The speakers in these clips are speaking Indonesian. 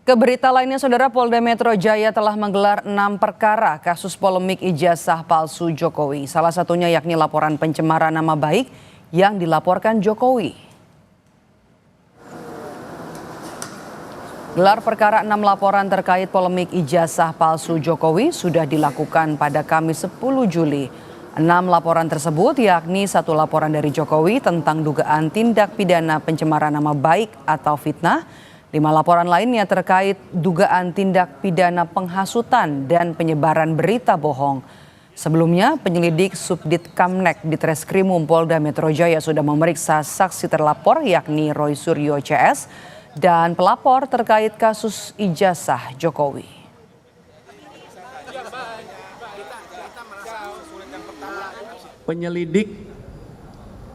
Ke berita lainnya, Saudara, Polda Metro Jaya telah menggelar 6 perkara kasus polemik ijazah palsu Jokowi. Salah satunya yakni laporan pencemaran nama baik yang dilaporkan Jokowi. Gelar perkara 6 laporan terkait polemik ijazah palsu Jokowi sudah dilakukan pada Kamis 10 Juli. 6 laporan tersebut yakni 1 laporan dari Jokowi tentang dugaan tindak pidana pencemaran nama baik atau fitnah, 5 laporan lainnya terkait dugaan tindak pidana penghasutan dan penyebaran berita bohong. Sebelumnya, penyelidik Subdit Kamnek di Treskrimum Polda Metro Jaya sudah memeriksa saksi terlapor yakni Roy Suryo CS dan pelapor terkait kasus ijazah Jokowi. Penyelidik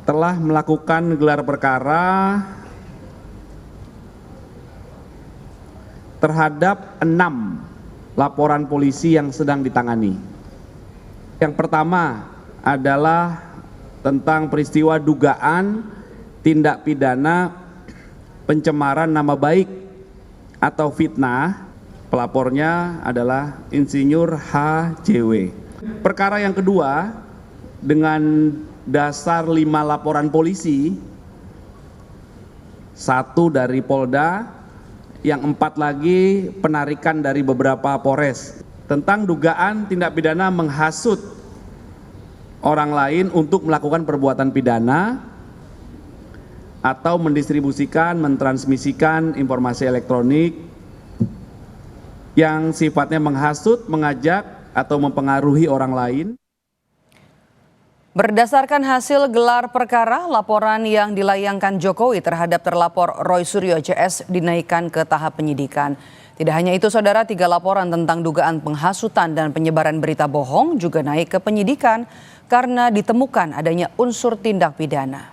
telah melakukan gelar perkara terhadap 6 laporan polisi yang sedang ditangani. Yang pertama adalah tentang peristiwa dugaan tindak pidana pencemaran nama baik atau fitnah. Pelapornya adalah Insinyur HJW. Perkara yang kedua dengan dasar 5 laporan polisi, 1 dari Polda, yang 4 lagi penarikan dari beberapa Polres tentang dugaan tindak pidana menghasut orang lain untuk melakukan perbuatan pidana atau mendistribusikan, mentransmisikan informasi elektronik yang sifatnya menghasut, mengajak atau mempengaruhi orang lain. Berdasarkan hasil gelar perkara, laporan yang dilayangkan Jokowi terhadap terlapor Roy Suryo CS dinaikkan ke tahap penyidikan. Tidak hanya itu, Saudara, 3 laporan tentang dugaan penghasutan dan penyebaran berita bohong juga naik ke penyidikan karena ditemukan adanya unsur tindak pidana.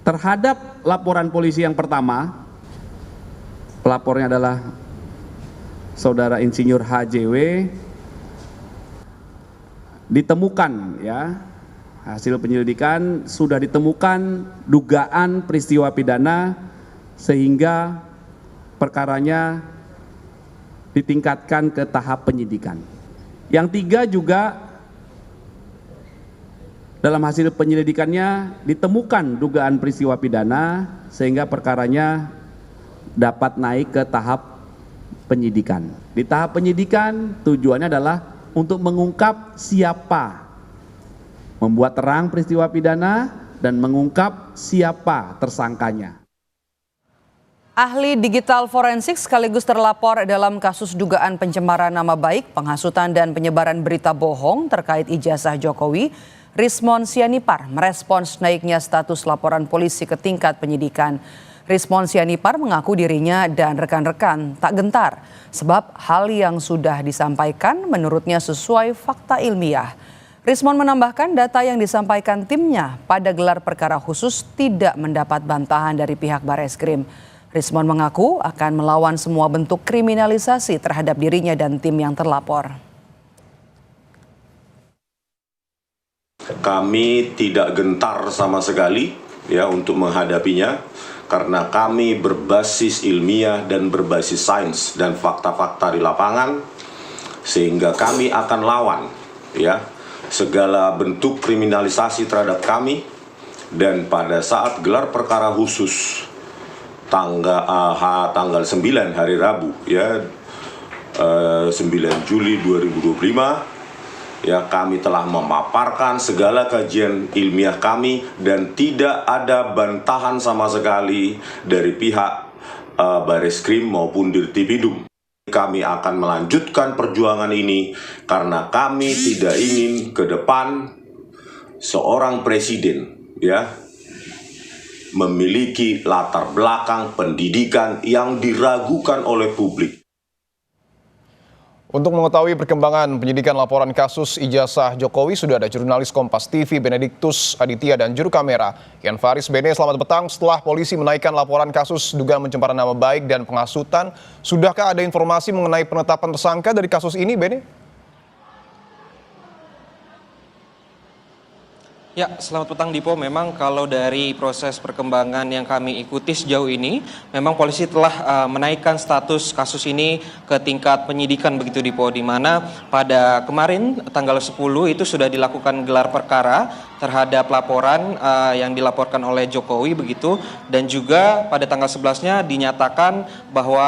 Terhadap laporan polisi yang pertama, pelapornya adalah Saudara Insinyur HJW. Ditemukan ya, hasil penyelidikan sudah ditemukan dugaan peristiwa pidana sehingga perkaranya ditingkatkan ke tahap penyidikan. Yang 3 juga dalam hasil penyelidikannya ditemukan dugaan peristiwa pidana sehingga perkaranya dapat naik ke tahap penyidikan. Di tahap penyidikan tujuannya adalah untuk mengungkap siapa membuat terang peristiwa pidana dan mengungkap siapa tersangkanya. Ahli digital forensik sekaligus terlapor dalam kasus dugaan pencemaran nama baik, penghasutan dan penyebaran berita bohong terkait ijazah Jokowi, Rismon Sianipar merespons naiknya status laporan polisi ke tingkat penyidikan. Rismon Sianipar mengaku dirinya dan rekan-rekan tak gentar sebab hal yang sudah disampaikan menurutnya sesuai fakta ilmiah. Rismon menambahkan data yang disampaikan timnya pada gelar perkara khusus tidak mendapat bantahan dari pihak Bareskrim. Rismon mengaku akan melawan semua bentuk kriminalisasi terhadap dirinya dan tim yang terlapor. Kami tidak gentar sama sekali ya untuk menghadapinya. Karena kami berbasis ilmiah dan berbasis sains dan fakta-fakta di lapangan, sehingga kami akan lawan ya segala bentuk kriminalisasi terhadap kami. Dan pada saat gelar perkara khusus tanggal 9 hari Rabu ya 9 Juli 2025 ya, kami telah memaparkan segala kajian ilmiah kami dan tidak ada bantahan sama sekali dari pihak Bareskrim maupun Dirtipidum. Kami akan melanjutkan perjuangan ini karena kami tidak ingin ke depan seorang presiden ya memiliki latar belakang pendidikan yang diragukan oleh publik. Untuk mengetahui perkembangan penyidikan laporan kasus ijazah Jokowi, sudah ada jurnalis Kompas TV Benediktus Aditya dan juru kamera Yan Faris. Bene, selamat petang. Setelah polisi menaikkan laporan kasus dugaan pencemaran nama baik dan penghasutan, sudahkah ada informasi mengenai penetapan tersangka dari kasus ini, Bene? Ya, selamat petang Dipo. Memang kalau dari proses perkembangan yang kami ikuti sejauh ini, memang polisi telah menaikkan status kasus ini ke tingkat penyidikan begitu Dipo, di mana pada kemarin tanggal 10 itu sudah dilakukan gelar perkara terhadap laporan yang dilaporkan oleh Jokowi begitu, dan juga pada tanggal 11-nya dinyatakan bahwa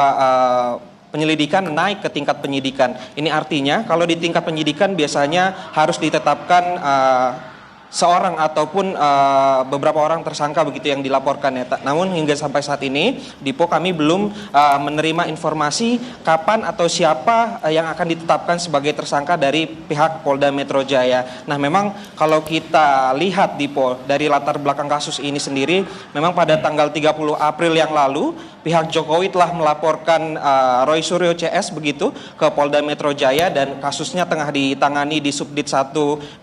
penyelidikan naik ke tingkat penyidikan. Ini artinya kalau di tingkat penyidikan biasanya harus ditetapkan seorang ataupun beberapa orang tersangka begitu yang dilaporkan ya. Namun hingga sampai saat ini Dipo kami belum menerima informasi kapan atau siapa yang akan ditetapkan sebagai tersangka dari pihak Polda Metro Jaya. Nah, memang kalau kita lihat Dipo dari latar belakang kasus ini sendiri, memang pada tanggal 30 April yang lalu pihak Jokowi telah melaporkan Roy Suryo CS begitu ke Polda Metro Jaya, dan kasusnya tengah ditangani di Subdit 1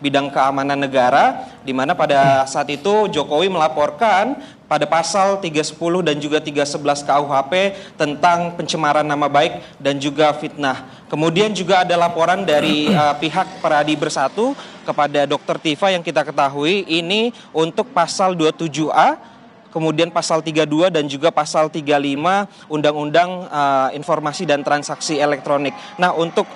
Bidang Keamanan Negara, di mana pada saat itu Jokowi melaporkan pada pasal 310 dan juga 311 KUHP tentang pencemaran nama baik dan juga fitnah. Kemudian juga ada laporan dari pihak Peradi Bersatu kepada Dr. Tifa yang kita ketahui ini untuk pasal 27A, kemudian pasal 32 dan juga pasal 35 Undang-Undang Informasi dan Transaksi Elektronik. Nah, untuk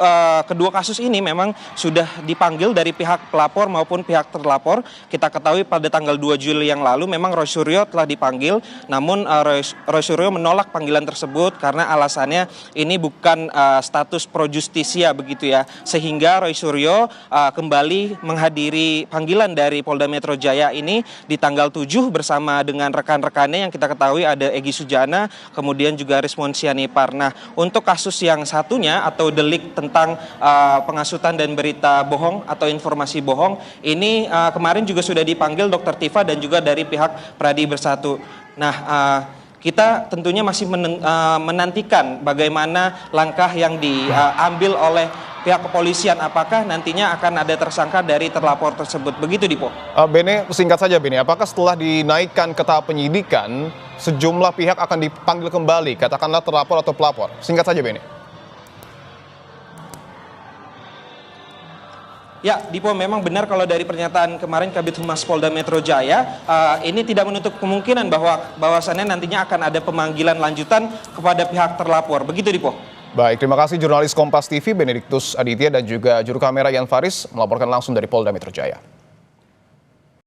kedua kasus ini memang sudah dipanggil dari pihak pelapor maupun pihak terlapor. Kita ketahui pada tanggal 2 Juli yang lalu memang Roy Suryo telah dipanggil, namun Roy Suryo menolak panggilan tersebut karena alasannya ini bukan status pro justisia begitu ya. Sehingga Roy Suryo kembali menghadiri panggilan dari Polda Metro Jaya ini di tanggal 7 bersama dengan rekan-rekannya yang kita ketahui ada Egy Sujana, kemudian juga Rismon Sianipar. Nah, untuk kasus yang satunya atau delik tentang penghasutan dan berita bohong atau informasi bohong, ini kemarin juga sudah dipanggil Dr. Tifa dan juga dari pihak Peradi Bersatu. Nah, kita tentunya masih menantikan bagaimana langkah yang diambil oleh pihak kepolisian, apakah nantinya akan ada tersangka dari terlapor tersebut. Begitu Dipo. Bene, singkat saja Bene, apakah setelah dinaikkan ke tahap penyidikan, sejumlah pihak akan dipanggil kembali, katakanlah terlapor atau pelapor? Singkat saja Bene. Ya, Dipo, memang benar kalau dari pernyataan kemarin Kabid Humas Polda Metro Jaya, ini tidak menutup kemungkinan bahwasannya nantinya akan ada pemanggilan lanjutan kepada pihak terlapor. Begitu Dipo. Baik, terima kasih jurnalis Kompas TV Benediktus Aditya dan juga juru kamera Yan Faris melaporkan langsung dari Polda Metro Jaya.